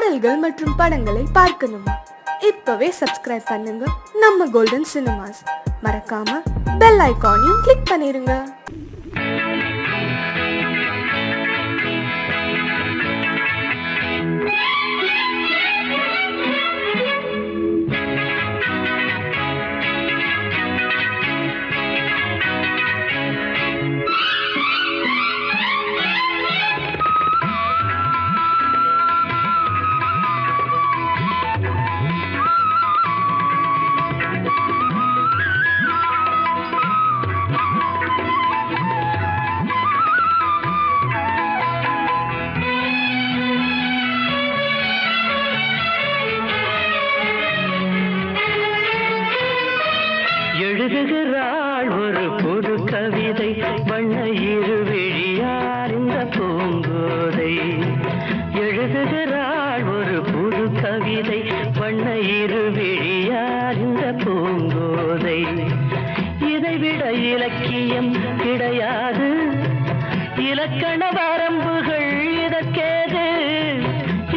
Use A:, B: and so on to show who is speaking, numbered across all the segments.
A: பாடல்கள் மற்றும் படங்களை பார்க்கணுமா? இப்பவே சப்ஸ்கிரைப் பண்ணுங்க நம்ம கோல்டன் சினிமாஸ். மறக்காம பெல் ஐகானையும் கிளிக் பண்ணிருங்க.
B: எழுதுகிறாள் ஒரு புது கவிதை, வண்ண இருவிழியார் இந்த பூங்கோதை. எழுதுகிறாள் ஒரு புது கவிதை, வண்ண இருவிழியார் இந்த பூங்கோதை. இதைவிட இலக்கியம் கிடையாது, இலக்கண வரம்புகள் இதற்கேது.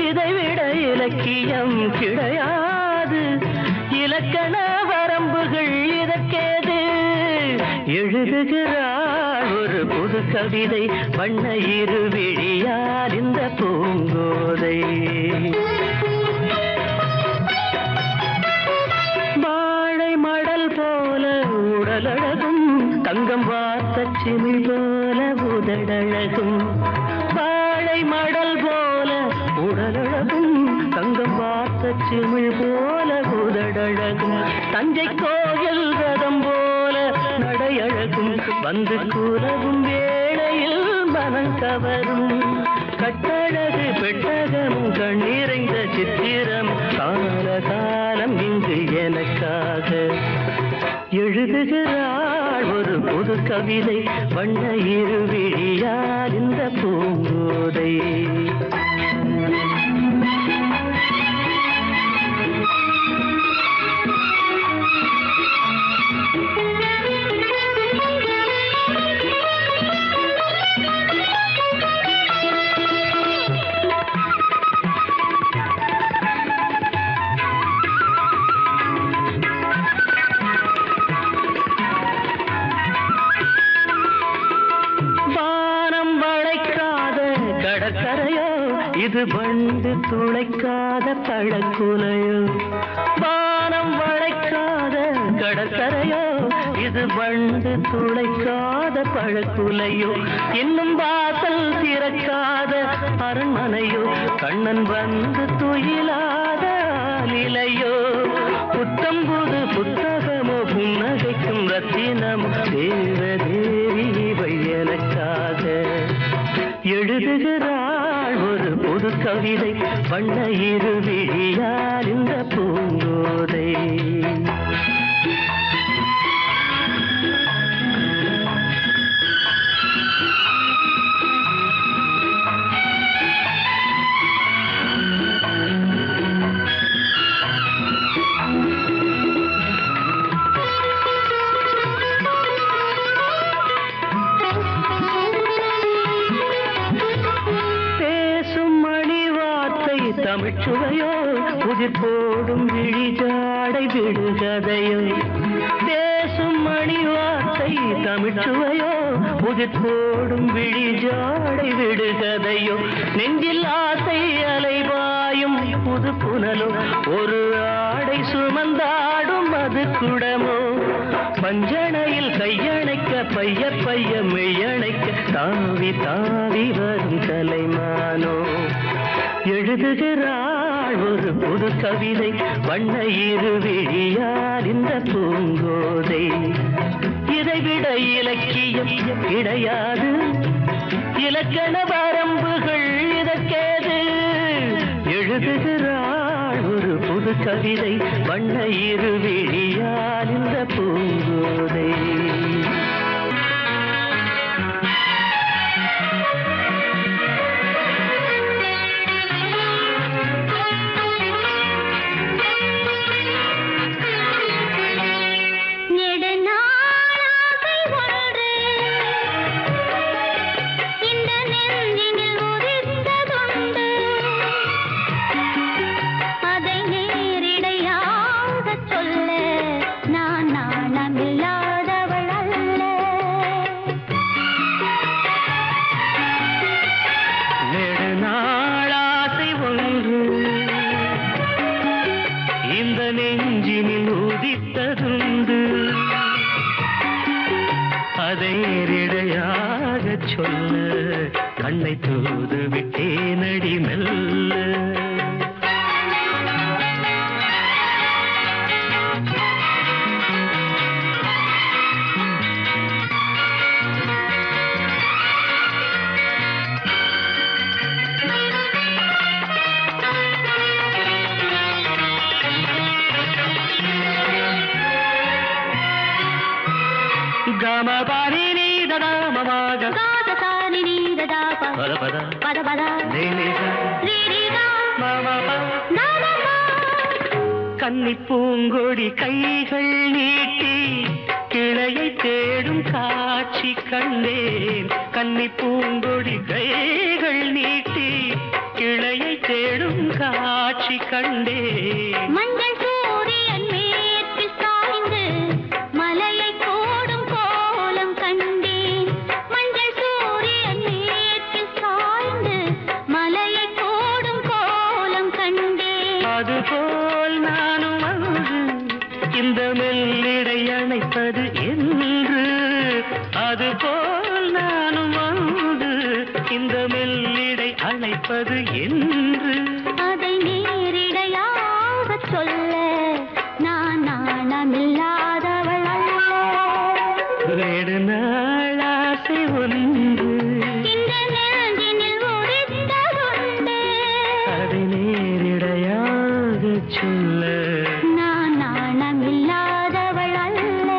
B: இதைவிட இலக்கியம் கிடையாது, இலக்கண வரம்புகள் இதற்கேது. எழுதுகிறாள் ஒரு புது கவிதை, வண்ண இருவிழியார் இந்த பூங்கோதை. வாழை மடல் போல உடலழகும், தங்கம் வார்த்த சிமிழ் போல உதடழகும். வாழை மடல் போல உடலழகும், தங்கம் வார்த்த சிமிழ் போல உதடழகும். தஞ்சை கோயில் ரதம் போல நடையழகும், வந்து கூலவும் வேளையில் மனம் கவரும். கட்டழகு பெட்டகமும் கண்ணிறைந்த சித்திரம், கால காலம் இங்கு எனக்காக. எழுதுகிறாள் ஒரு புது கவிதை, வண்ண இருவிழியார் இந்த பூங்கோதை. கடற்கரையோ இது வண்டு துளைக்காத பழக்குலையோ. வானம் வளைக்காத கடற்கரையோ இது வண்டு துளைக்காத பழக்குலையோ. இன்னும் வாசல் திறக்காத அரண்மனையோ, கண்ணன் வந்து துயிலாத நிலையோ. புத்தம்புது புத்தகமோ, புன்னகைக்கும் ரத்தினமோ, தேவதேவி இவை எனக்காக. எழுதுகிறாள் ஒரு புது கவிதை, வண்ண இருவிழியார் இந்த பூங்கோதை. தமிழ்ச்சுவையோ உதிர் போடும் விழிஜாடை விடுகதையோ. பேசும் மணி வார்த்தை தமிழ்ச்சுவையோ உதிர் போடும் விழிஜாடை விடுகதையோ. நெஞ்சில் ஆசை அலைவாயும் புது புனலோ, ஒரு ஆடை சுமந்தாடும் அது குடமோ. பஞ்சணையில் கையணைக்க பைய பைய மெய்யணைக்க, தாவி தாவி வரும் கலைமானோ. எழுதுகிறாள் ஒரு புது கவிதை, வண்ண இருவிழியார் இந்த பூங்கோதை. இதைவிட இலக்கியம் கிடையாது, இலக்கண வரம்புகள் இதற்கேது. எழுதுகிறாள் ஒரு புது கவிதை, வண்ண இருவிழியார் இந்த பூங்கோதை. உதித்ததுண்டு. அதை நேரிடையாக சொல்ல கண்ணை தூது விட்டேனடி மெல்ல. గమ పాని నీ దద మమగ
C: గాద సాని నీ దద ప
B: పద పద
C: పద పద
B: నీ నీ
C: రీ రీ గా
B: మమ ప
C: నా నా నా.
B: கன்னி பூங்கொடி கைகள் நீட்டி கிளையை தேடும் காட்சி கண்டேன். கன்னி பூங்கொடி கைகள் நீட்டி கிளையை தேடும் காட்சி கண்டேன்.
C: மஞ்சள் சூரியன் மேற்கில் சாய்ந்து மலையை கோடும் கோலம் கண்டேன். மஞ்சள் சூரியன் மேற்கில் சாய்ந்து மலையை கோடும் கோலம் கண்டேன்.
B: அதுபோல் நானும் வந்து இந்த மெல்லிடை அணைப்பது என்று. அதுபோல் நானும் வந்து இந்த மெல்லிடை அணைப்பது என்று.
C: அதை நேரிடையாக சொல்ல நான் நாணமில்லாதவள் அல்ல.
B: வேடு நாள் ஆசை ஒன்று
C: இந்த நெஞ்சினில் உதித்ததுண்டு.
B: அதை நேரிடையாக சொல்ல
C: நான் நாணமில்லாதவள் அல்ல.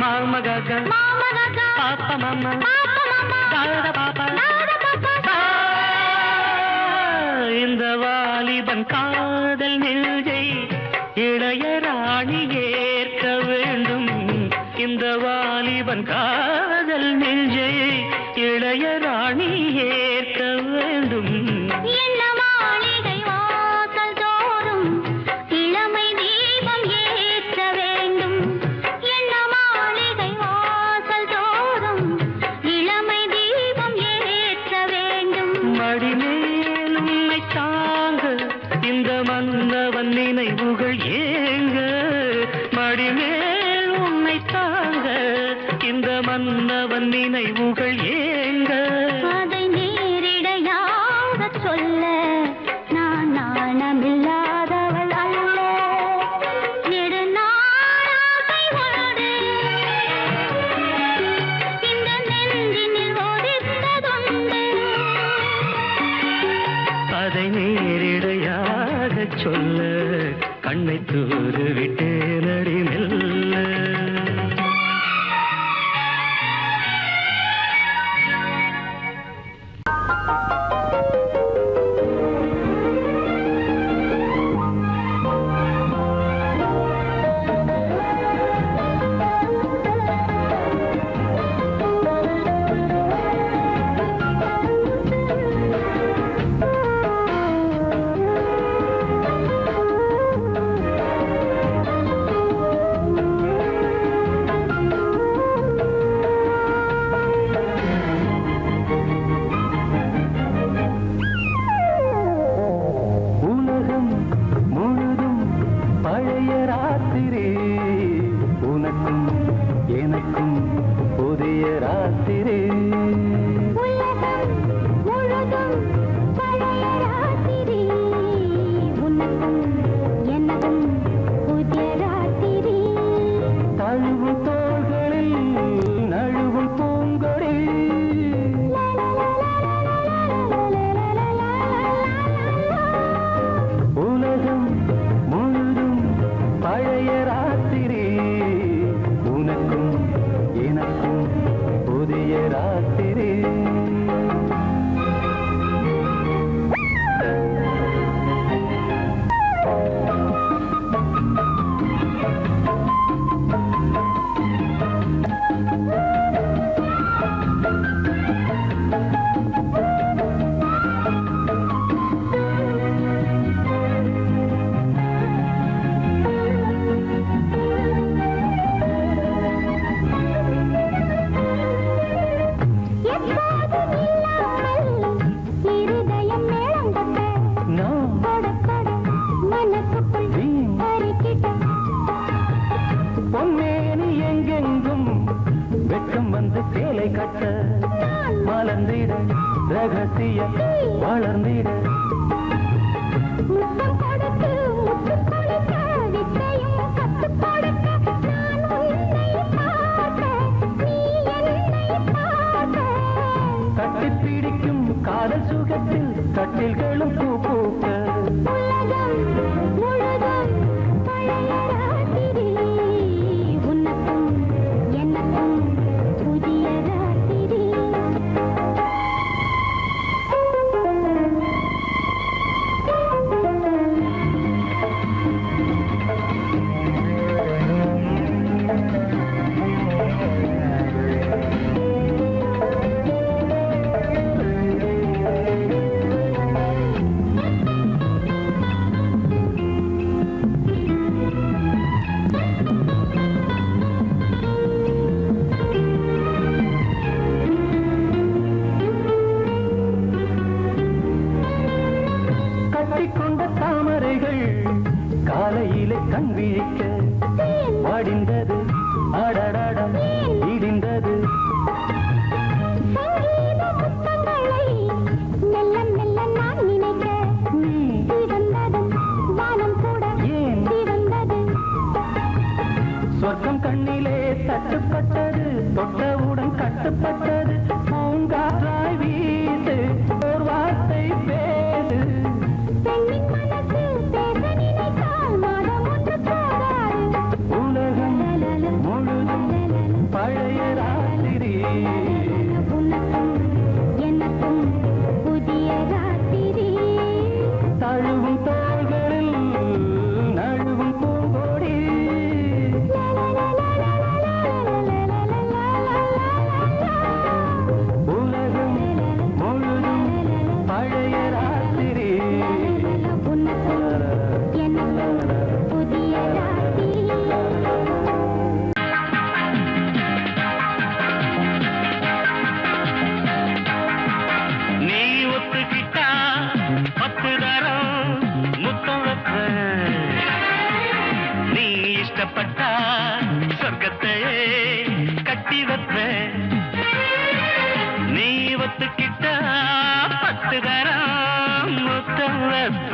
B: மாமகக
C: மாமகா
B: பாப்பா மாமா
C: பாப்பா மாமா
B: தாத பாப்பா
C: நாத பாப்பா.
B: இந்த வாலிபன் காதல் நெஞ்சை இளையராணி ஏற்க வேண்டும். இந்த வாலிபன் காதல் நெஞ்சை இளையராணி ஏற்க வேண்டும்.
C: என்ன மாளிகை வாசல் தோறும் இளமை தீபம் ஏற்ற வேண்டும். என்ன மாளிகை வாசல் தோறும் இளமை தீபம் ஏற்ற வேண்டும்.
B: மடிமேல் உன்னை தாங்க இந்த மன்னவன் நினைவுகள் ஏங்க. மடிமேல் உன்னை தாங்க இந்த மன்னவன் நினைவுகள் ஏங்க.
C: அதை நேரிடையாக சொல்ல நான் நாணமில்லாதவள் அல்ல. நெடுநாளாசை உண்டு இந்த நெஞ்சினில் ஒதித்ததுண்டு.
B: அதை நேரிடையாக சொல்ல கண்ணை தூது விட்டு நடி மெல்ல. உலகம் முழுதும் பழைய ராத்திரி, உனக்கும் எனக்கும் புதிய ராத்திரி.
C: உலகம் முழுதும் பழைய ராத்திரி, உனக்கும் எனக்கும் புதிய ராத்திரி.
B: தழுவும் தோள்களில் நழுவும் பூங்கொடி. உலகம் முழுதும் பழைய ராத்திரி, உனக்கும் எனக்கும் புதிய ராத்திரி. பொன்மேனி எங்கெங்கும் வெட்கம் வந்து சேலை கட்ட மலர்ந்திட ரகசிய வளர்ந்திட
C: முத்தம் கொடுத்து முத்து கொடுக்க வித்தையும் கத்து கொடுக்க நான் உன்னை பார்க்க நீ என்னை பார்க்க
B: கட்டி பிடிக்கும் காதல் சுகத்தில் கட்டில்களும் பூ பூக்க
C: உலகம் முழுதும் பழைய ராத்திரி உனக்கும் எனக்கும் புதிய ராத்திரி
B: கட்டிக்கொண்ட தாமரைகள் காலையிலே கண் விழிக்க வாடிந்தது அடடடம் இடிந்தது
C: சங்கீத முத்தங்களை மெல்ல மெல்ல நான் நினைக்க
B: நீ
C: சிவந்ததும் வானம் கூட
B: ஏன்
C: சிவந்தது
B: சொர்க்கம் கண்ணிலே தட்டுப்பட்டது தொட்டவுடன் கட்டுப்பட்டது பூங்காற்றாய் வீசு ஒரு வார்த்தை பேசு
C: பெண்ணின் மனசு பேச நினைத்தால் மாதம் ஒன்று போராது
B: உலகம் முழுதும் பழைய ராத்திரி
C: உனக்கும் எனக்கும் புதிய ராத்திரி
B: தழுவும் தோள்களில் நழுவும் பூங்கொடி உலகம் முழுதும் பழைய ராத்திரி
C: உனக்கும் எனக்கும் புதிய ராத்திரி
B: நீ ஒத்துக்கிட்டா 10 தரம் முத்தம் வைப்ப நீ இஷ்டப்பட்டா சொர்க்கத்தை கட்டி வைப்ப நீ ஒத்துக்கிட்டா 10 தரம் முத்தம் வைப்ப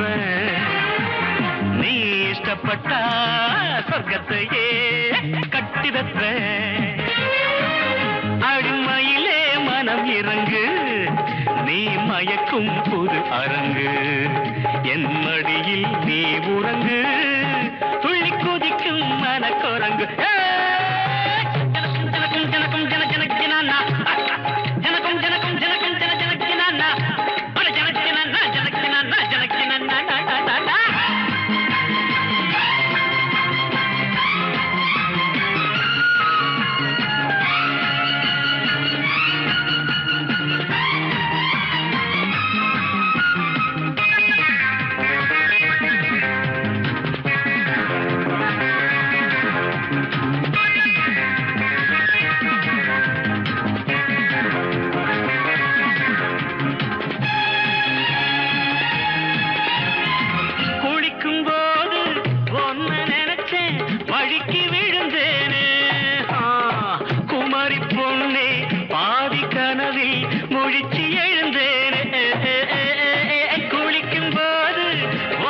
B: நீ இஷ்டப்பட்டா சொர்க்கத்தையே கட்டி வைப்ப அடிமையிலே மனம் இறங்கு நீ மயக்கும் புது அரங்கு என் மடியில் நீ உறங்கு துள்ளி குதிக்கும் மனக்குரங்கு ஜனக்கும் ஜனக்கும் ஜனக்கும் ஜன ஜனக்கினானா ஜனக்கும் ஜனக்கும் ஜனக்கும் ஜன ஜனக்கினானா அட ஜனக்கினானா ஜனக்கினானா ஜனக்கினானா குளிக்கும் போது ஒன்ன நினைச்சேன் வழிக்கு விழுந்தேனே குமரி பொண்ணே பாதி கனவில் முழிச்சு எழுந்தேனே குளிக்கும் போது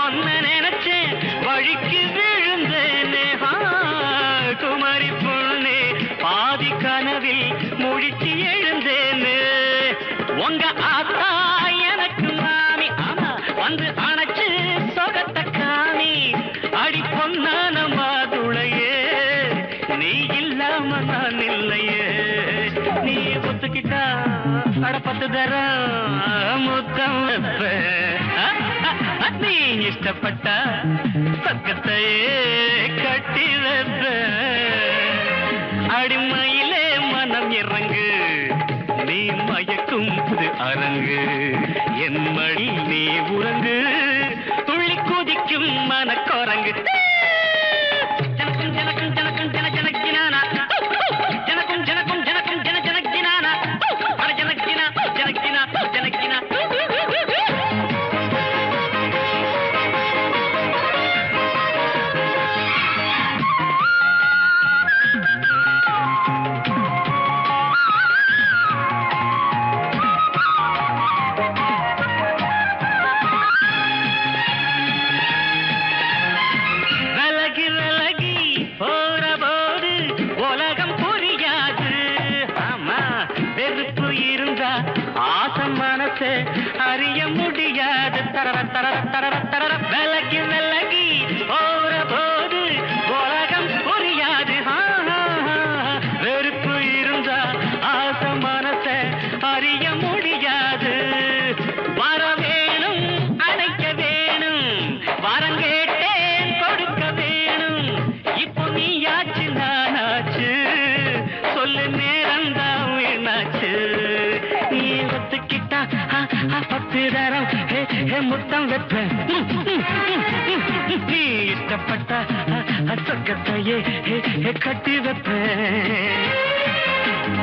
B: ஒன்ன நினைச்சேன் வழிக்கு விழுந்தேனே குமரி பொண்ணே பாதி கனவில் முழிச்சு எழுந்தேனே உங்க ஆத்தா எனக்கு மாமி ஆமா வந்து அணைச்சு சொகத்த காமி அடி பொன்னான மாதுளையே நீ இல்லாம நான் இல்லையே நீ ஒத்துக்கிட்டா அட 10 தரம் முத்தம் வைப்ப நீ இஷ்டப்பட்டா சொர்க்கத்தையே கட்டி வைப்ப அடிமையிலே மனம் இறங்கு நீ மயக்கும் புது அரங்கு என் மடி நீ உறங்கு துள்ளி குதிக்கும் மனக்குரங்கு ஜனக்கும் ஜனக்கும் ஜனக்கும் ஜன ஜனக்கினானா ஜனக்கும் ஜனக்கும் ஜனக்கும் ஜன ஜனக்கினானா அட ஜனக்கினா ஜனக்கினா ஜனக்கினா விலகி விலகி போற போது உலகம் புரியாது. வெறுப்பு இருந்தா ஆசை மனசை அறிய முடியாது. வர வேணும் அடைக்க வேணும், வரம் கேட்டேன் கொடுக்க வேணும். இப்போ நீயாச்சு நானாச்சு, சொல்லு நேரம்தான் வீணாச்சு. நீ ஒத்துக்கிட்டா பத்து தரம் முத்தம் வைப்பேன். நீ இஷ்டப்பட்ட சொக்கத்தையே கட்டி வைப்பேன்.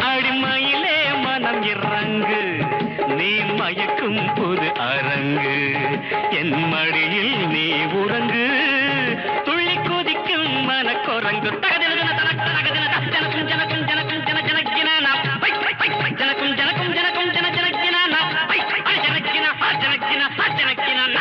B: அடிமையிலே மனம் இறங்கு, நீ மயக்கும் புது அரங்கு. என் மடியில் நீ உறங்கு, துள்ளி குதிக்கும் மனக்குரங்கு. ஜனக்கும் ஜனக்கும் ஜனக்கும் ஜன ஜனக்கினா ஜனக்கும் ஜனக்கும் ஜனக்கும் ஜன ஜனக்கினா ஜனக்கினா ஜனக்கினா ஜனக்கினா.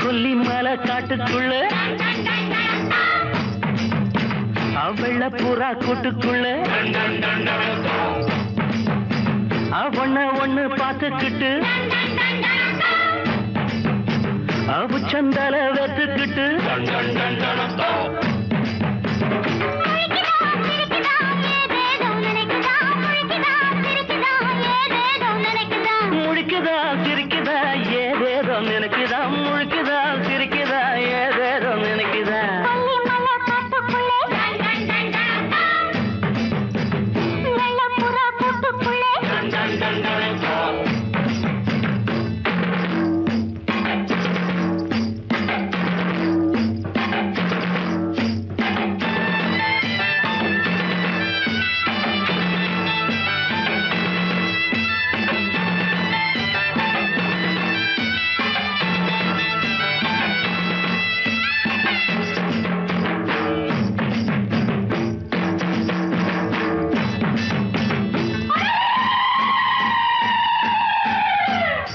B: கொல்லிமலை காட்டுக்குள்ள வெள்ள புறா கூட்டுக்குள்ள ஒண்ணு ஒண்ணு பார்த்துக்கிட்டு சந்தல வெத்துக்கிட்டு முழிக்குதா சிரிக்குதா ஏதேதோ நினைக்குதா. முழிக்குதா சிரிக்குதா ஏதேதோ நினைக்குதா.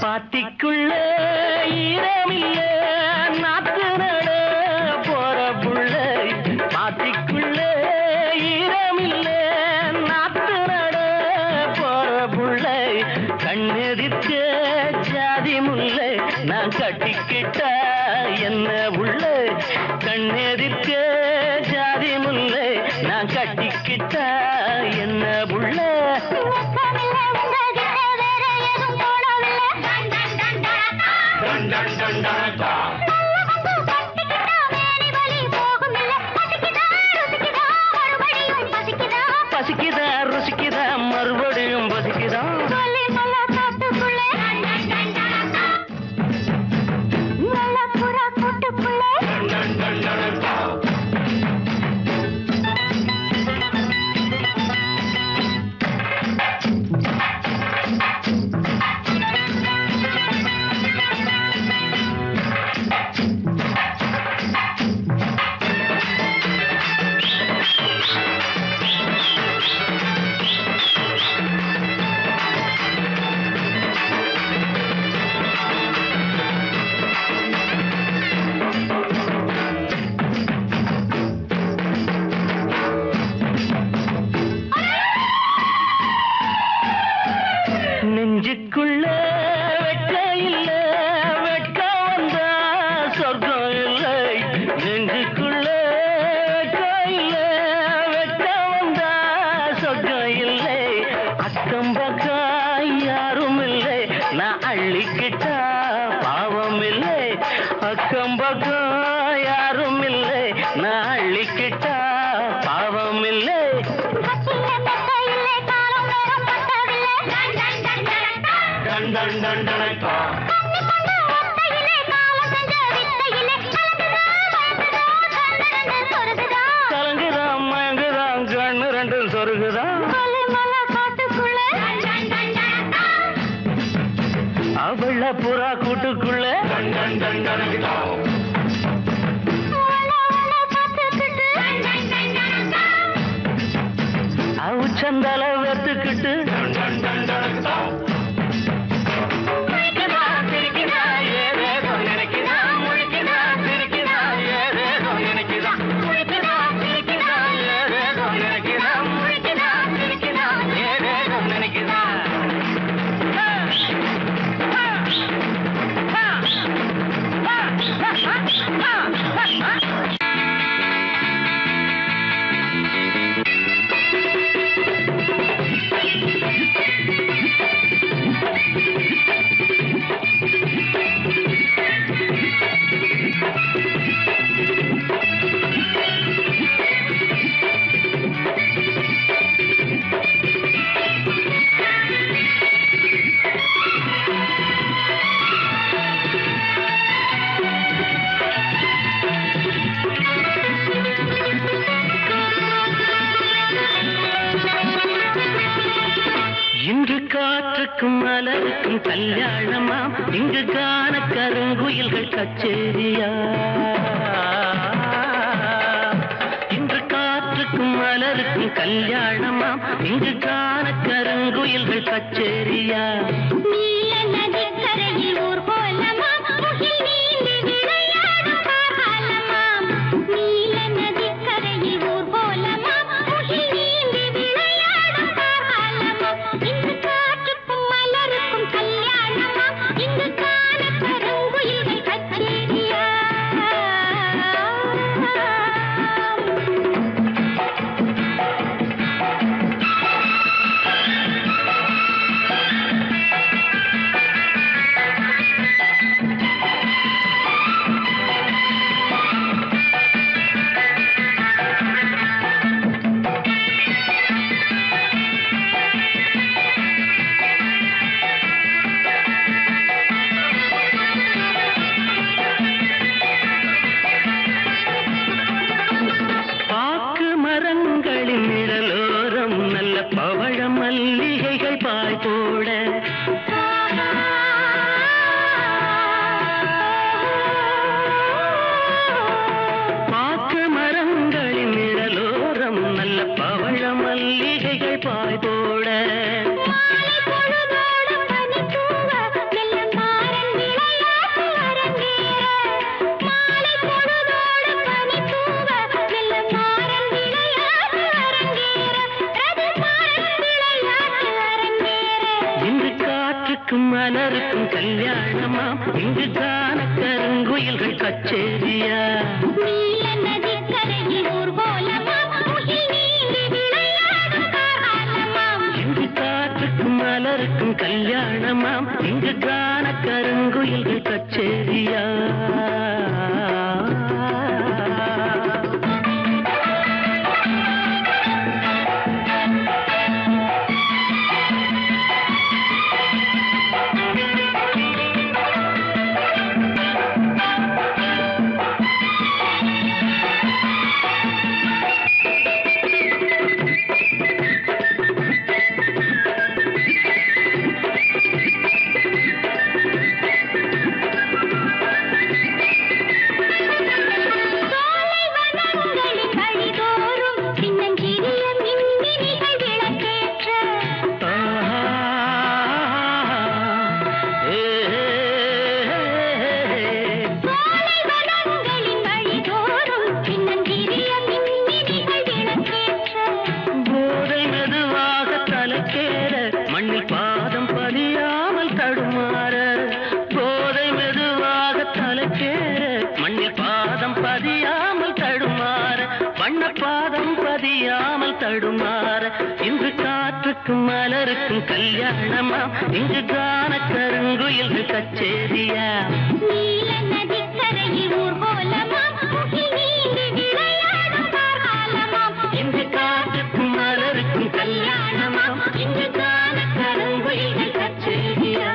B: பாத்திக்குள்ள ஈரமில்ல நாத்து நட போற புள்ள. பாத்திக்குள்ள ஈரமில்ல நாத்து நட போற புள்ள. கண்ணெதிர்க்க ஜாதி முல்லை நான் கட்டிக்கிட்டா என்ன உள்ள. கண்ணெதிர்க்க ஜாதி முல்லை நான் கட்டிக்கிட்டா என்ன உள்ள. பசிக்குதா ருசிக்குதா மறுபடியும் பசிக்குதா. நெஞ்சுக்குள்ள வெட்க இல்ல, வெட்க வந்தா சொர்க்கம் இல்லை. நெஞ்சுக்குள்ள வெட்க இல்ல, வெட்க வந்தா சொர்க்கம் இல்லை. அக்கம் பக்கம் யாரும் இல்லை, நான் அள்ளிக்கிட்டா பாவம் இல்லை. அக்கம் பக்கம் யாரும் இல்லை, நான் டன் டன் டன் டனக்கா கலங்குதான் மயங்குதான் கண்ணு ரெண்டும் சொருகுதான் அவள புறா கூட்டுக்குள்ள அவுச்சந்தல வெத்துக்கிட்டு இன்று காற்றுக்கும் மலருக்கும் கல்யாணமா இங்கு காண கருங்குயில்கள் கச்சேரியா இன்று காற்றுக்கும் மலருக்கும் கல்யாணமா இங்கு காண கருங்குயில்கள் கச்சேரியா
C: நீல நதிக்கரையில் ஊர் கோலமாம் முகில் நீந்தி விளையாடும் காலமாம் நீல நதிக்கரையில் ஊர் கோலமாம் முகில் நீந்தி விளையாடும் காலமாம் இங்கு காற்றுக்கும் மலருக்கும் கல்யாணமாம் இங்கு காண கருங்குயில்கள் கச்சேரியா
B: பாக்கு மரங்களின் நிழலோரம் நல்ல பவழ மல்லிகைகள் பாய் போட பாக்கு மரங்களின் நிழலோரம் நல்ல பவழ மல்லிகைகள் பாய் போட
C: மாலை பொழுதோடும் பனி தூவ வெள்ளம் மாறன் விளையாட்டு அரங்கேற மாலை பொழுதோடும் பனி தூவ வெள்ளம் மாறன் விளையாட்டு அரங்கேற ரதி மாறன் விளையாட்டு அரங்கேற
B: இன்று காற்றுக்கும் மலருக்கும் கல்யாணமா இங்கு காண கருங்குயில்கள் கச்சேரியா
C: நீல நதிக்கரையில் ஊர் கோலமாம் முகில் நீந்தி விளையாடும் காலமாம்
B: இங்கு காற்றுக்கும் மலருக்கும் கல்யாணமாம் இங்கு காண கருங்குயில்கள் கச்சேரியா
C: சோலை வனங்களின் வழிதோறும் சின்னஞ்சிறிய மின்மினிகள் விளக்கேற்ற
B: ஆஹா. ஏ,
C: சோலை வனங்களின் வழிதோறும் சின்னஞ்சிறிய மின்மினிகள் விளக்கேற்ற
B: போதை மெதுவாக தலைக்கேற மண்ணில் பாதம் பதியாமல் தடுமாற போதை மெதுவாக தலைக்கேற மண்ணில் பாதம் பதியாமல் தடுமாற வண்ண பாதம் பதியாமல் தடுமாற இன்று காற்றுக்கும் மலருக்கும் கல்யாணமா இங்கு காண கருங்குயில்கள் கச்சேரியா
C: நீல நதிக்கரையில் ஊர் கோலமாம் முகில் நீந்தி விளையாடும் காலமாம்
B: இங்கு காற்றுக்கும் மலருக்கும் கல்யாணமா இங்கு காண கருங்குயில்கள் கச்சேரியா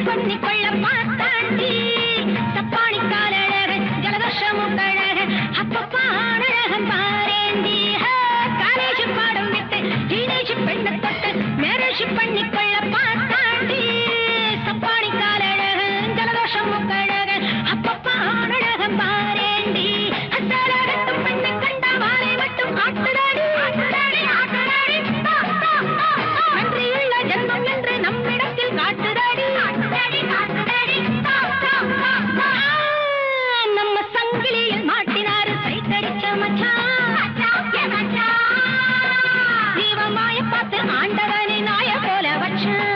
C: பண்ணி கொள்ள பார்த்தாண்டி தப்பாணி காலழகன் ஜலதோஷமும் கழகன் அப்பப்பா அழகன் பாரேண்டி காலேஜ் பாடம் விட்டு டீனேஜ் பெண்ணை தொட்டு மேரேஜ் பண்ணி கொள்ள பார்த்தாண்டி தப்பாணி காலழகன் ஜலதோஷமும் கழகன் அப்பப்பா அழகன் பாரேண்டி அத்தழகத்தும் பெண்ணை கண்ட வாரை மட்டும் ஆட்டுதாடி ஆட்டுதாடி ஆட்டுதாடி நன்றியுள்ள ஜென்மம் என்று நம்மிடத்தில் காட்டுதாடி காட்டுதாடி காட்டுதாடி நம்ம சங்கிலியில் மாட்டினாரு சைத்தடிச்ச மச்சான் தீவமாய பார்த்து ஆண்டவனை நாய போல வச்சான்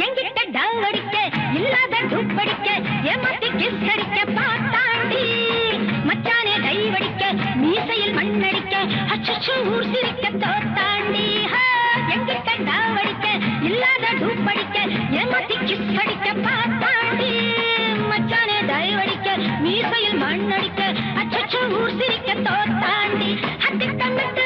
C: எங்கிட்ட டாங்கடிக்க இல்லாத டூப்படிக்க ஏமாத்தி கிஸ் அடிக்க பார்த்தாண்டி மச்சானே டைவடிக்க மீசையில் மண்ணடிக்க அச்சச்சோ ஊர் சிரிக்க தோத்தாண்டி எங்கிட்ட டாவடிக்க இல்லாத டூப்படிக்க ஏமாத்தி கிஸ் அடிக்க பார்த்தாண்டி மச்சானே டைவடிக்க மீசையில் மண்ணடிக்க அச்சச்சோ ஊர் சிரிக்க தோத்தாண்டி அத்தி தங்கத்து